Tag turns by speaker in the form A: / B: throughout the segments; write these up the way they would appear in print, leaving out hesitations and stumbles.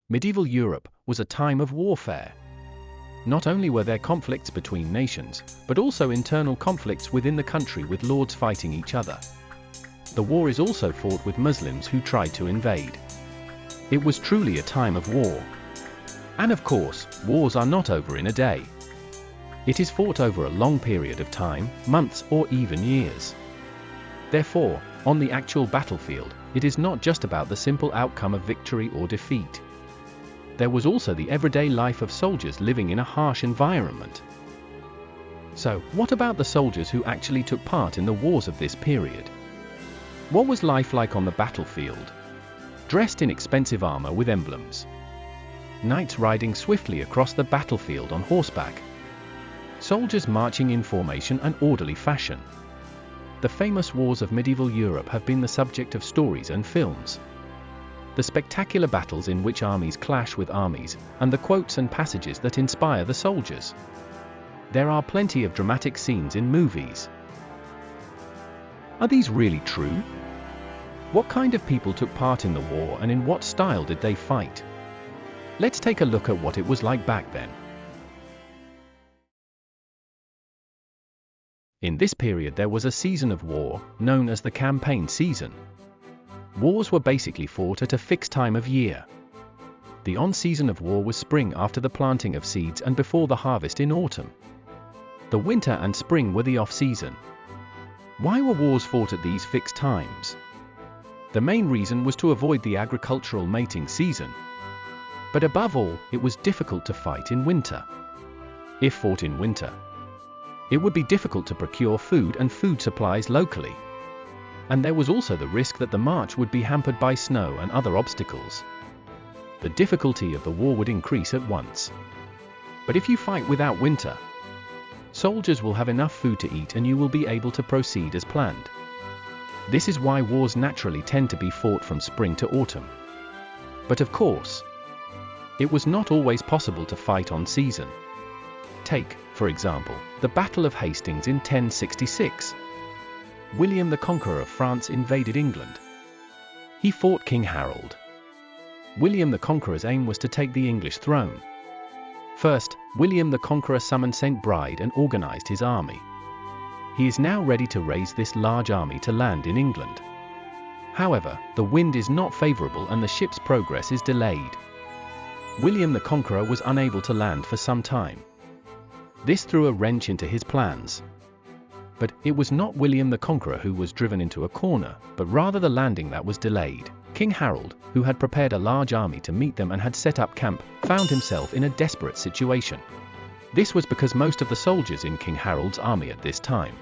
A: Medieval Europe was a time of warfare. Not only were there conflicts between nations, but also internal conflicts within the country with lords fighting each other. The war is also fought with Muslims who tried to invade. It was truly a time of war. And of course, wars are not over in a day. It is fought over a long period of time, months or even years. Therefore, on the actual battlefield, it is not just about the simple outcome of victory or defeat. There was also the everyday life of soldiers living in a harsh environment. So, what about the soldiers who actually took part in the wars of this period? What was life like on the battlefield? Dressed in expensive armor with emblems. Knights riding swiftly across the battlefield on horseback. Soldiers marching in formation and orderly fashion. The famous wars of medieval Europe have been the subject of stories and films. The spectacular battles in which armies clash with armies, and the quotes and passages that inspire the soldiers. There are plenty of dramatic scenes in movies. Are these really true? What kind of people took part in the war and in what style did they fight? Let's take a look at what it was like back then. In this period there was a season of war, known as the campaign season. Wars were basically fought at a fixed time of year. The on-season of war was spring after the planting of seeds and before the harvest in autumn. The winter and spring were the off-season. Why were wars fought at these fixed times? The main reason was to avoid the agricultural mating season. But above all, it was difficult to fight in winter. If fought in winter, it would be difficult to procure food and food supplies locally. And there was also the risk that the march would be hampered by snow and other obstacles. The difficulty of the war would increase at once. But if you fight without winter, soldiers will have enough food to eat and you will be able to proceed as planned. This is why wars naturally tend to be fought from spring to autumn. But of course, it was not always possible to fight on season. Take, for example, the Battle of Hastings in 1066. William the Conqueror of France invaded England. He fought King Harold. William the Conqueror's aim was to take the English throne. First, William the Conqueror summoned St. Bride and organized his army. He is now ready to raise this large army to land in England. However, the wind is not favorable and the ship's progress is delayed. William the Conqueror was unable to land for some time. This threw a wrench into his plans. But it was not William the Conqueror who was driven into a corner, but rather the landing that was delayed. King Harold, who had prepared a large army to meet them and had set up camp, found himself in a desperate situation. This was because most of the soldiers in King Harold's army at this time.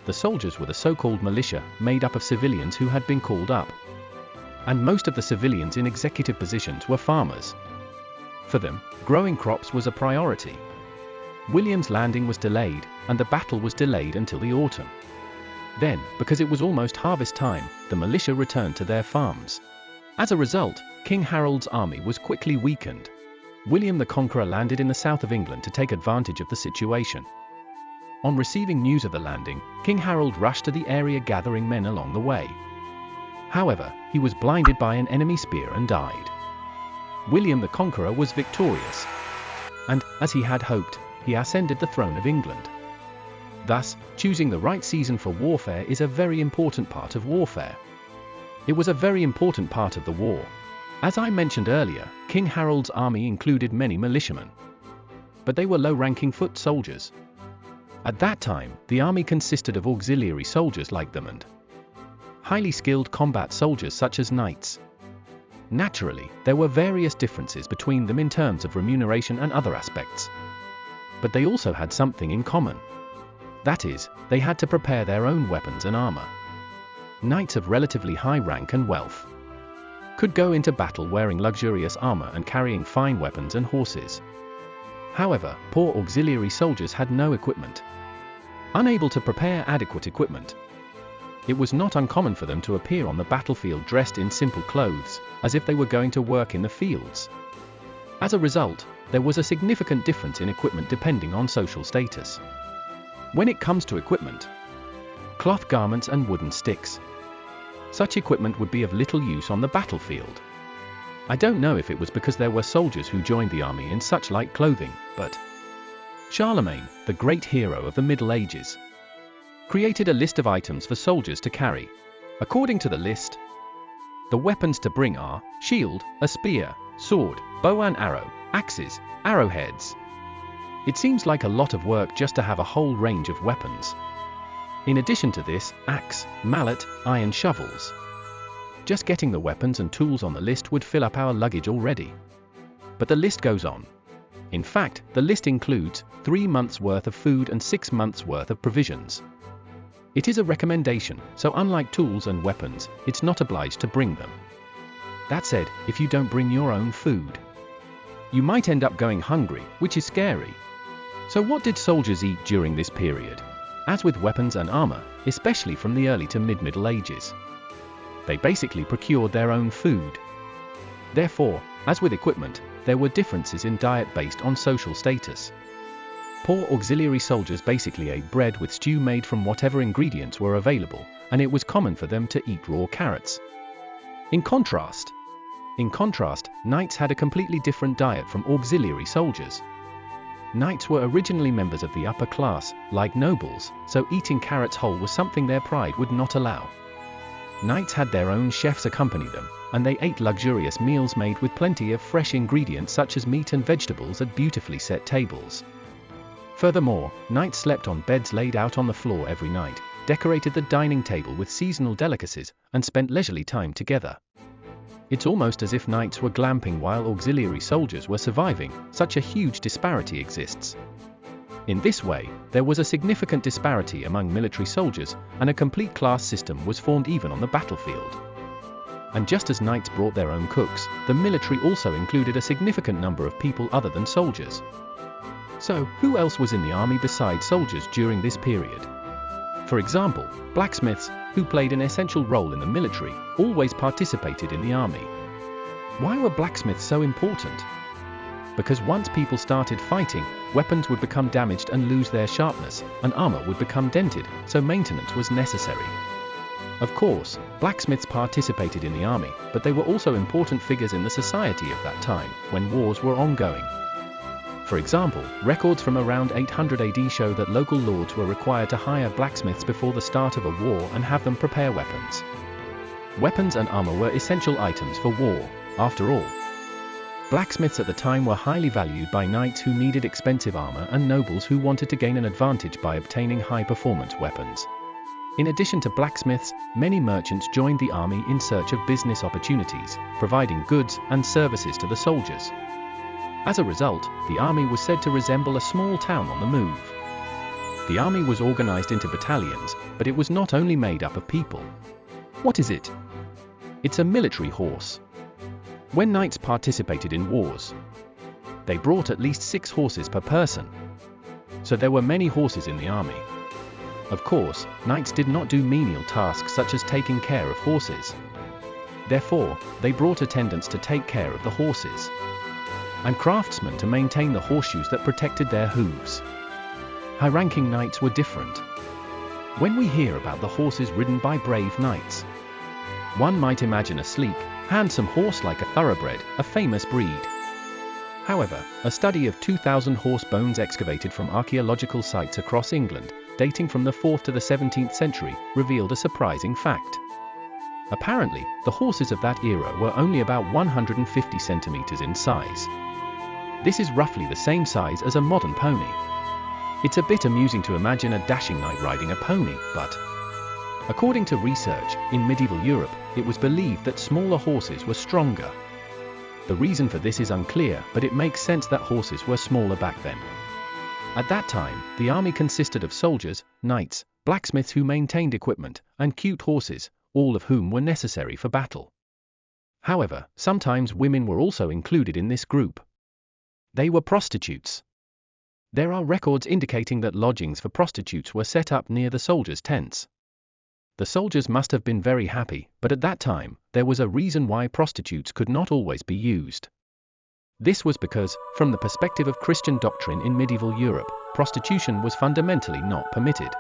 A: The soldiers were the so-called militia, made up of civilians who had been called up. And most of the civilians in executive positions were farmers. For them, growing crops was a priority. William's landing was delayed, and the battle was delayed until the autumn. Then, because it was almost harvest time, the militia returned to their farms. As a result, King Harold's army was quickly weakened. William the Conqueror landed in the south of England to take advantage of the situation. On receiving news of the landing, King Harold rushed to the area gathering men along the way. However, he was blinded by an enemy spear and died. William the Conqueror was victorious. And, as he had hoped, he ascended the throne of England. Thus, choosing the right season for warfare is a very important part of warfare. It was a very important part of the war. As I mentioned earlier, King Harold's army included many militiamen. But they were low-ranking foot soldiers. At that time, the army consisted of auxiliary soldiers like them and highly skilled combat soldiers such as knights. Naturally, there were various differences between them in terms of remuneration and other aspects. But they also had something in common. That is, they had to prepare their own weapons and armor. Knights of relatively high rank and wealth could go into battle wearing luxurious armor and carrying fine weapons and horses. However, poor auxiliary soldiers had no equipment. Unable to prepare adequate equipment, it was not uncommon for them to appear on the battlefield dressed in simple clothes, as if they were going to work in the fields. As a result, there was a significant difference in equipment depending on social status. When it comes to equipment, cloth garments and wooden sticks, such equipment would be of little use on the battlefield. I don't know if it was because there were soldiers who joined the army in such light clothing, but Charlemagne, the great hero of the Middle Ages, created a list of items for soldiers to carry. According to the list, the weapons to bring are shield, a spear, sword, bow and arrow, axes, arrowheads. It seems like a lot of work just to have a whole range of weapons. In addition to this, axe, mallet, iron shovels. Just getting the weapons and tools on the list would fill up our luggage already. But the list goes on. In fact, the list includes 3 months' worth of food and 6 months' worth of provisions. It is a recommendation, so unlike tools and weapons, it's not obliged to bring them. That said, if you don't bring your own food, you might end up going hungry, which is scary. So what did soldiers eat during this period? As with weapons and armor, especially from the early to mid-Middle Ages, they basically procured their own food. Therefore, as with equipment, there were differences in diet based on social status. Poor auxiliary soldiers basically ate bread with stew made from whatever ingredients were available, and it was common for them to eat raw carrots. In contrast, knights had a completely different diet from auxiliary soldiers. Knights were originally members of the upper class, like nobles, so eating carrots whole was something their pride would not allow. Knights had their own chefs accompany them, and they ate luxurious meals made with plenty of fresh ingredients such as meat and vegetables at beautifully set tables. Furthermore, knights slept on beds laid out on the floor every night, decorated the dining table with seasonal delicacies, and spent leisurely time together. It's almost as if knights were glamping while auxiliary soldiers were surviving. Such a huge disparity exists. In this way, there was a significant disparity among military soldiers, and a complete class system was formed even on the battlefield. And just as knights brought their own cooks, the military also included a significant number of people other than soldiers. So, who else was in the army besides soldiers during this period? For example, blacksmiths, who played an essential role in the military, always participated in the army. Why were blacksmiths so important? Because once people started fighting, weapons would become damaged and lose their sharpness, and armor would become dented, so maintenance was necessary. Of course, blacksmiths participated in the army, but they were also important figures in the society of that time, when wars were ongoing. For example, records from around 800 AD show that local lords were required to hire blacksmiths before the start of a war and have them prepare weapons. Weapons and armor were essential items for war, after all. Blacksmiths at the time were highly valued by knights who needed expensive armor and nobles who wanted to gain an advantage by obtaining high-performance weapons. In addition to blacksmiths, many merchants joined the army in search of business opportunities, providing goods and services to the soldiers. As a result, the army was said to resemble a small town on the move. The army was organized into battalions, but it was not only made up of people. What is it? It's a military horse. When knights participated in wars, they brought at least 6 horses per person. So there were many horses in the army. Of course, knights did not do menial tasks such as taking care of horses. Therefore, they brought attendants to take care of the horses, and craftsmen to maintain the horseshoes that protected their hooves. High-ranking knights were different. When we hear about the horses ridden by brave knights, one might imagine a sleek, handsome horse like a thoroughbred, a famous breed. However, a study of 2,000 horse bones excavated from archaeological sites across England, dating from the 4th to the 17th century, revealed a surprising fact. Apparently, the horses of that era were only about 150 centimeters in size. This is roughly the same size as a modern pony. It's a bit amusing to imagine a dashing knight riding a pony, but according to research, in medieval Europe, it was believed that smaller horses were stronger. The reason for this is unclear, but it makes sense that horses were smaller back then. At that time, the army consisted of soldiers, knights, blacksmiths who maintained equipment, and cute horses, all of whom were necessary for battle. However, sometimes women were also included in this group. They were prostitutes. There are records indicating that lodgings for prostitutes were set up near the soldiers' tents. The soldiers must have been very happy, but at that time, there was a reason why prostitutes could not always be used. This was because, from the perspective of Christian doctrine in medieval Europe, prostitution was fundamentally not permitted.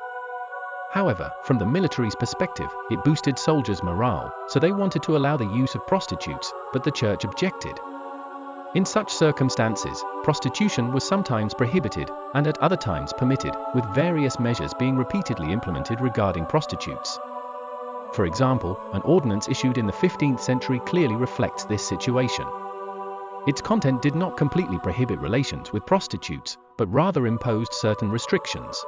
A: However, from the military's perspective, it boosted soldiers' morale, so they wanted to allow the use of prostitutes, but the church objected. In such circumstances, prostitution was sometimes prohibited, and at other times permitted, with various measures being repeatedly implemented regarding prostitutes. For example, an ordinance issued in the 15th century clearly reflects this situation. Its content did not completely prohibit relations with prostitutes, but rather imposed certain restrictions.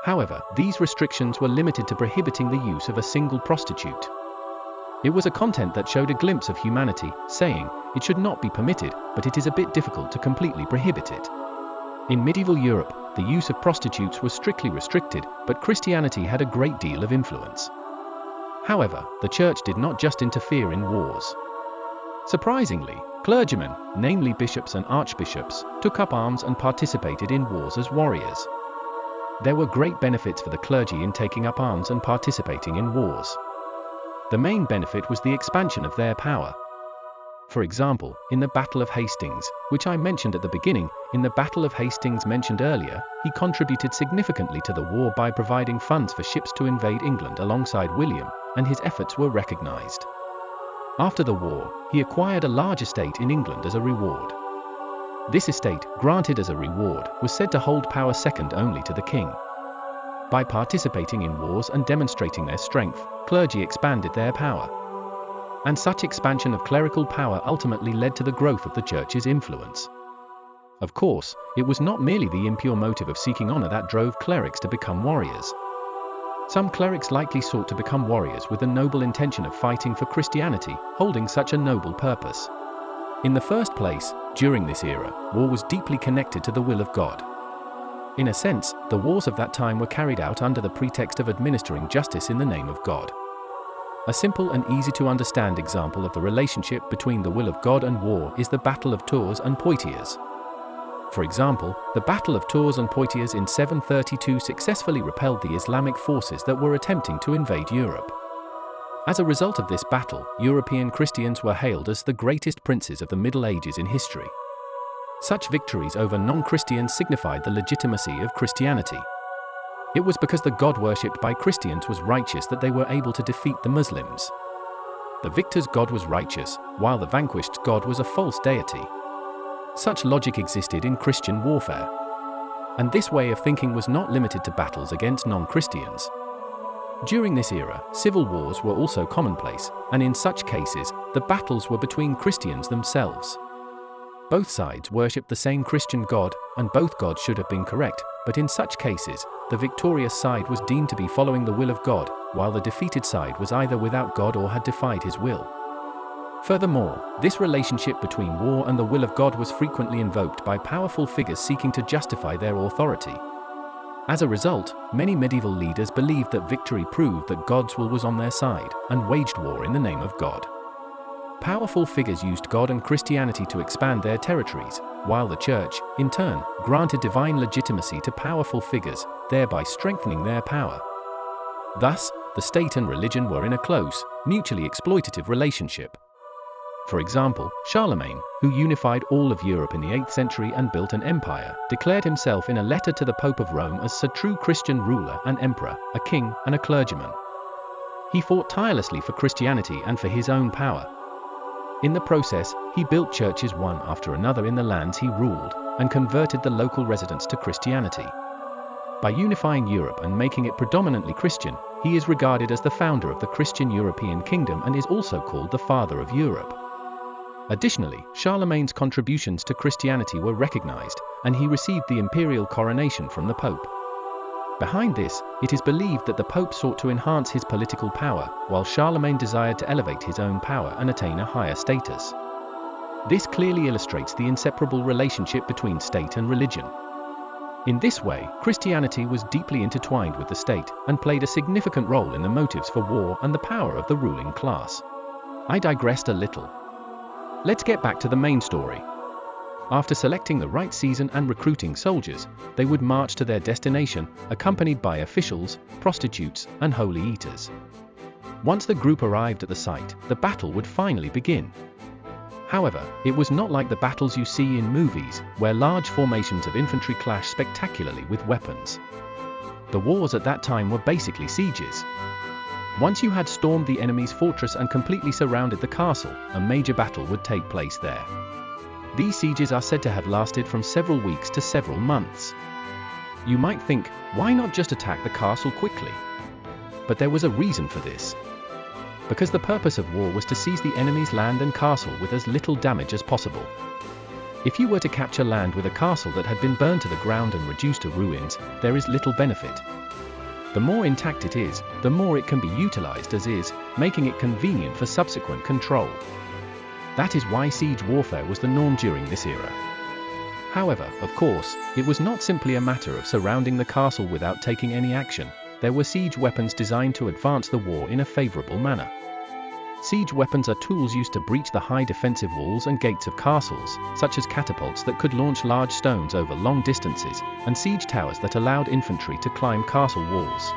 A: However, these restrictions were limited to prohibiting the use of a single prostitute. It was a content that showed a glimpse of humanity, saying, it should not be permitted, but it is a bit difficult to completely prohibit it. In medieval Europe, the use of prostitutes was strictly restricted, but Christianity had a great deal of influence. However, the church did not just interfere in wars. Surprisingly, clergymen, namely bishops and archbishops, took up arms and participated in wars as warriors. There were great benefits for the clergy in taking up arms and participating in wars. The main benefit was the expansion of their power. For example, in the Battle of Hastings, which I mentioned at the beginning, in the Battle of Hastings mentioned earlier, he contributed significantly to the war by providing funds for ships to invade England alongside William, and his efforts were recognized. After the war, he acquired a large estate in England as a reward. This estate, granted as a reward, was said to hold power second only to the king. By participating in wars and demonstrating their strength, clergy expanded their power. And such expansion of clerical power ultimately led to the growth of the church's influence. Of course, it was not merely the impure motive of seeking honor that drove clerics to become warriors. Some clerics likely sought to become warriors with the noble intention of fighting for Christianity, holding such a noble purpose. In the first place, during this era, war was deeply connected to the will of God. In a sense, the wars of that time were carried out under the pretext of administering justice in the name of God. A simple and easy-to-understand example of the relationship between the will of God and war is the Battle of Tours and Poitiers. For example, the Battle of Tours and Poitiers in 732 successfully repelled the Islamic forces that were attempting to invade Europe. As a result of this battle, European Christians were hailed as the greatest princes of the Middle Ages in history. Such victories over non-Christians signified the legitimacy of Christianity. It was because the God worshipped by Christians was righteous that they were able to defeat the Muslims. The victor's God was righteous, while the vanquished's God was a false deity. Such logic existed in Christian warfare. And this way of thinking was not limited to battles against non-Christians. During this era, civil wars were also commonplace, and in such cases, the battles were between Christians themselves. Both sides worshipped the same Christian God, and both gods should have been correct, but in such cases, the victorious side was deemed to be following the will of God, while the defeated side was either without God or had defied his will. Furthermore, this relationship between war and the will of God was frequently invoked by powerful figures seeking to justify their authority. As a result, many medieval leaders believed that victory proved that God's will was on their side, and waged war in the name of God. Powerful figures used God and Christianity to expand their territories, while the Church, in turn, granted divine legitimacy to powerful figures, thereby strengthening their power. Thus, the state and religion were in a close, mutually exploitative relationship. For example, Charlemagne, who unified all of Europe in the 8th century and built an empire, declared himself in a letter to the Pope of Rome as a true Christian ruler and emperor, a king and a clergyman. He fought tirelessly for Christianity and for his own power. In the process, he built churches one after another in the lands he ruled, and converted the local residents to Christianity. By unifying Europe and making it predominantly Christian, he is regarded as the founder of the Christian European kingdom and is also called the Father of Europe. Additionally, Charlemagne's contributions to Christianity were recognized, and he received the imperial coronation from the Pope. Behind this, it is believed that the Pope sought to enhance his political power, while Charlemagne desired to elevate his own power and attain a higher status. This clearly illustrates the inseparable relationship between state and religion. In this way, Christianity was deeply intertwined with the state, and played a significant role in the motives for war and the power of the ruling class. I digressed a little. Let's get back to the main story. After selecting the right season and recruiting soldiers, they would march to their destination, accompanied by officials, prostitutes, and holy eaters. Once the group arrived at the site, the battle would finally begin. However, it was not like the battles you see in movies, where large formations of infantry clash spectacularly with weapons. The wars at that time were basically sieges. Once you had stormed the enemy's fortress and completely surrounded the castle, a major battle would take place there. These sieges are said to have lasted from several weeks to several months. You might think, why not just attack the castle quickly? But there was a reason for this. Because the purpose of war was to seize the enemy's land and castle with as little damage as possible. If you were to capture land with a castle that had been burned to the ground and reduced to ruins, there is little benefit. The more intact it is, the more it can be utilized as is, making it convenient for subsequent control. That is why siege warfare was the norm during this era. However, of course, it was not simply a matter of surrounding the castle without taking any action. There were siege weapons designed to advance the war in a favorable manner. Siege weapons are tools used to breach the high defensive walls and gates of castles, such as catapults that could launch large stones over long distances, and siege towers that allowed infantry to climb castle walls.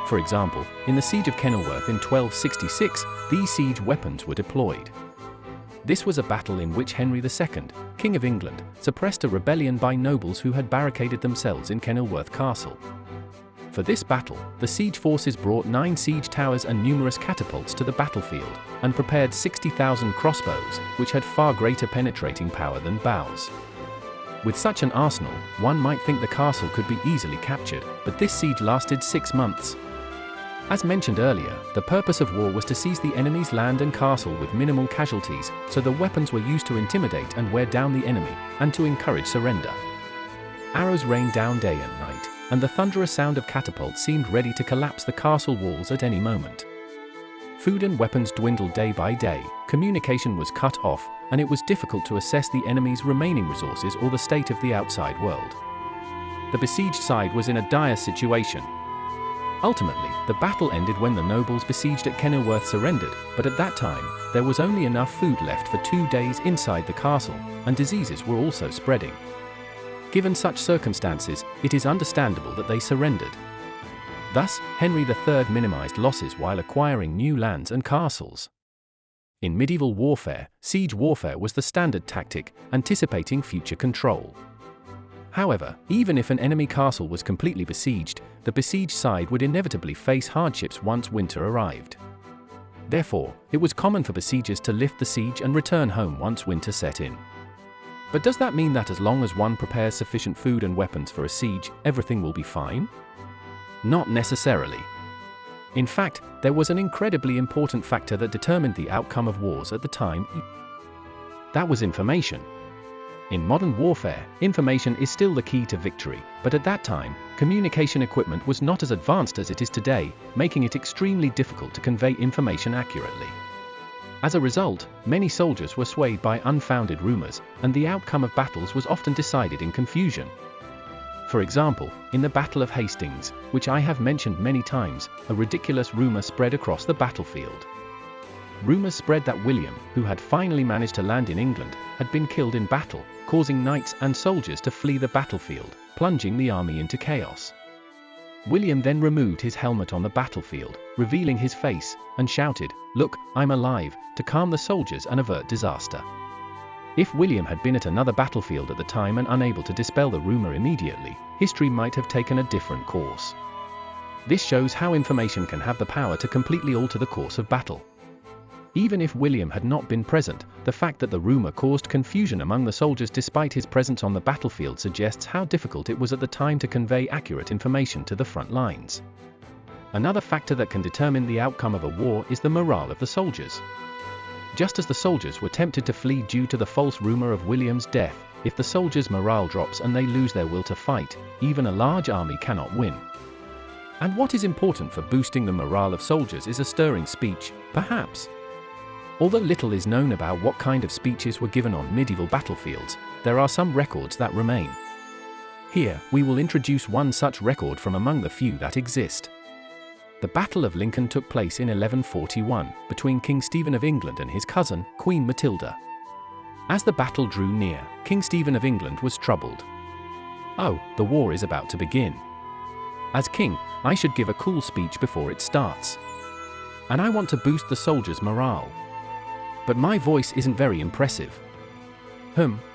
A: For example, in the Siege of Kenilworth in 1266, these siege weapons were deployed. This was a battle in which Henry II, King of England, suppressed a rebellion by nobles who had barricaded themselves in Kenilworth Castle. For this battle, the siege forces brought 9 siege towers and numerous catapults to the battlefield, and prepared 60,000 crossbows, which had far greater penetrating power than bows. With such an arsenal, one might think the castle could be easily captured, but this siege lasted 6 months. As mentioned earlier, the purpose of war was to seize the enemy's land and castle with minimal casualties, so the weapons were used to intimidate and wear down the enemy, and to encourage surrender. Arrows rained down day and night, and the thunderous sound of catapults seemed ready to collapse the castle walls at any moment. Food and weapons dwindled day by day, communication was cut off, and it was difficult to assess the enemy's remaining resources or the state of the outside world. The besieged side was in a dire situation. Ultimately, the battle ended when the nobles besieged at Kenilworth surrendered, but at that time, there was only enough food left for 2 days inside the castle, and diseases were also spreading. Given such circumstances, it is understandable that they surrendered. Thus, Henry III minimized losses while acquiring new lands and castles. In medieval warfare, siege warfare was the standard tactic, anticipating future control. However, even if an enemy castle was completely besieged, the besieged side would inevitably face hardships once winter arrived. Therefore, it was common for besiegers to lift the siege and return home once winter set in. But does that mean that as long as one prepares sufficient food and weapons for a siege, everything will be fine? Not necessarily. In fact, there was an incredibly important factor that determined the outcome of wars at the time. That was information. In modern warfare, information is still the key to victory, but at that time, communication equipment was not as advanced as it is today, making it extremely difficult to convey information accurately. As a result, many soldiers were swayed by unfounded rumors, and the outcome of battles was often decided in confusion. For example, in the Battle of Hastings, which I have mentioned many times, a ridiculous rumor spread across the battlefield. Rumors spread that William, who had finally managed to land in England, had been killed in battle, causing knights and soldiers to flee the battlefield, plunging the army into chaos. William then removed his helmet on the battlefield, revealing his face, and shouted, "Look, I'm alive," to calm the soldiers and avert disaster. If William had been at another battlefield at the time and unable to dispel the rumor immediately, history might have taken a different course. This shows how information can have the power to completely alter the course of battle. Even if William had not been present, the fact that the rumor caused confusion among the soldiers despite his presence on the battlefield suggests how difficult it was at the time to convey accurate information to the front lines. Another factor that can determine the outcome of a war is the morale of the soldiers. Just as the soldiers were tempted to flee due to the false rumor of William's death, if the soldiers' morale drops and they lose their will to fight, even a large army cannot win. And what is important for boosting the morale of soldiers is a stirring speech, perhaps. Although little is known about what kind of speeches were given on medieval battlefields, there are some records that remain. Here, we will introduce one such record from among the few that exist. The Battle of Lincoln took place in 1141, between King Stephen of England and his cousin, Queen Matilda. As the battle drew near, King Stephen of England was troubled. Oh, the war is about to begin. As king, I should give a cool speech before it starts. And I want to boost the soldiers' morale. But my voice isn't very impressive.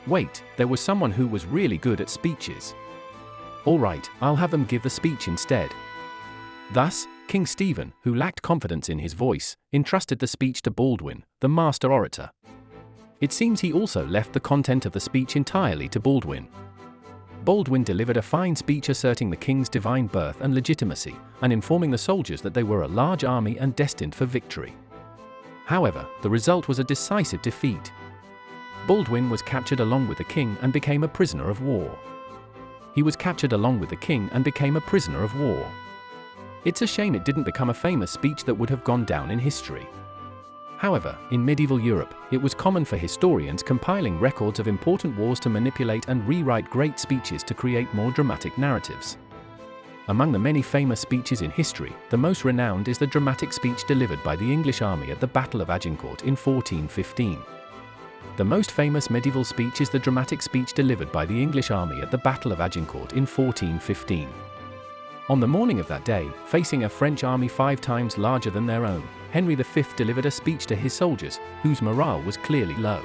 A: Wait, there was someone who was really good at speeches. "All right, I'll have them give the speech instead." Thus, King Stephen, who lacked confidence in his voice, entrusted the speech to Baldwin, the master orator. It seems he also left the content of the speech entirely to Baldwin. Baldwin delivered a fine speech asserting the king's divine birth and legitimacy, and informing the soldiers that they were a large army and destined for victory. However, the result was a decisive defeat. Baldwin was captured along with the king and became a prisoner of war. He was captured along with the king and became a prisoner of war. It's a shame it didn't become a famous speech that would have gone down in history. However, in medieval Europe, it was common for historians compiling records of important wars to manipulate and rewrite great speeches to create more dramatic narratives. Among the many famous speeches in history, the most renowned is the dramatic speech delivered by the English army at the Battle of Agincourt in 1415. The most famous medieval speech is the dramatic speech delivered by the English army at the Battle of Agincourt in 1415. On the morning of that day, facing a French army 5 times larger than their own, Henry V delivered a speech to his soldiers, whose morale was clearly low.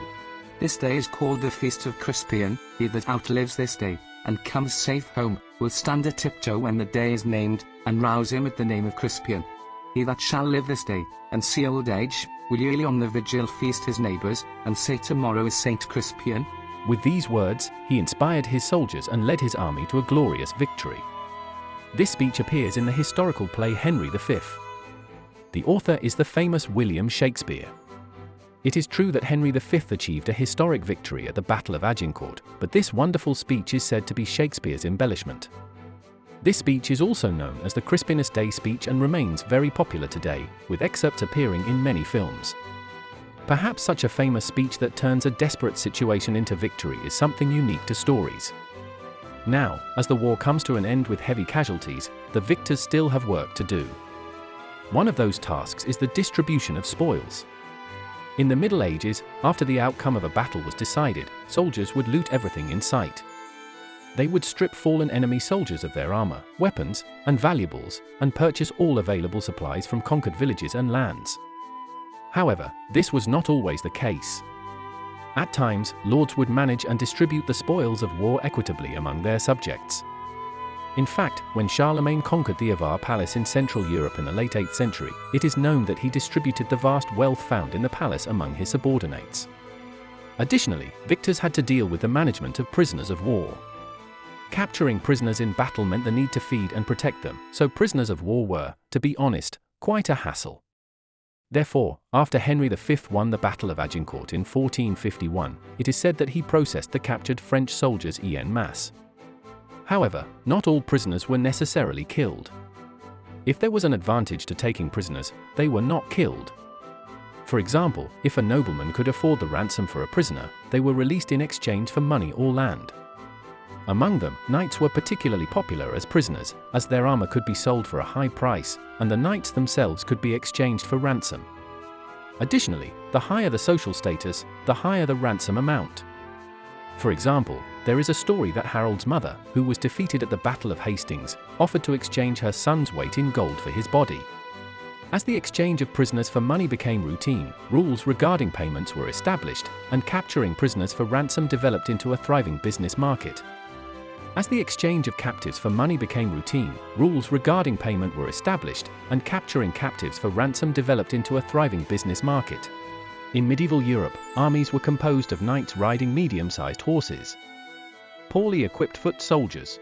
B: This day is called the Feast of Crispian. He that outlives this day, and comes safe home, will stand a tiptoe when the day is named, and rouse him at the name of Crispian. He that shall live this day, and see old age, will yearly on the vigil feast his neighbours, and say tomorrow is Saint Crispian.
A: With these words, he inspired his soldiers and led his army to a glorious victory. This speech appears in the historical play Henry V. The author is the famous William Shakespeare. It is true that Henry V achieved a historic victory at the Battle of Agincourt, but this wonderful speech is said to be Shakespeare's embellishment. This speech is also known as the Crispinus Day speech and remains very popular today, with excerpts appearing in many films. Perhaps such a famous speech that turns a desperate situation into victory is something unique to stories. Now, as the war comes to an end with heavy casualties, the victors still have work to do. One of those tasks is the distribution of spoils. In the Middle Ages, after the outcome of a battle was decided, soldiers would loot everything in sight. They would strip fallen enemy soldiers of their armor, weapons, and valuables, and purchase all available supplies from conquered villages and lands. However, this was not always the case. At times, lords would manage and distribute the spoils of war equitably among their subjects. In fact, when Charlemagne conquered the Avar palace in Central Europe in the late 8th century, it is known that he distributed the vast wealth found in the palace among his subordinates. Additionally, victors had to deal with the management of prisoners of war. Capturing prisoners in battle meant the need to feed and protect them, so prisoners of war were, to be honest, quite a hassle. Therefore, after Henry V won the Battle of Agincourt in 1451, it is said that he processed the captured French soldiers en masse. However, not all prisoners were necessarily killed. If there was an advantage to taking prisoners, they were not killed. For example, if a nobleman could afford the ransom for a prisoner, they were released in exchange for money or land. Among them, knights were particularly popular as prisoners, as their armor could be sold for a high price, and the knights themselves could be exchanged for ransom. Additionally, the higher the social status, the higher the ransom amount. For example, there is a story that Harold's mother, who was defeated at the Battle of Hastings, offered to exchange her son's weight in gold for his body. As the exchange of prisoners for money became routine, rules regarding payments were established, and capturing prisoners for ransom developed into a thriving business market. As the exchange of captives for money became routine, rules regarding payment were established, and capturing captives for ransom developed into a thriving business market. In medieval Europe, armies were composed of knights riding medium-sized horses, poorly equipped foot soldiers,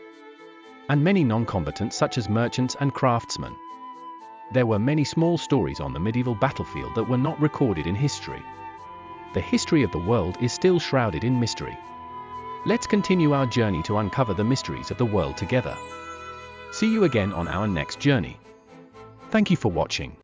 A: and many non-combatants such as merchants and craftsmen. There were many small stories on the medieval battlefield that were not recorded in history. The history of the world is still shrouded in mystery. Let's continue our journey to uncover the mysteries of the world together. See you again on our next journey. Thank you for watching.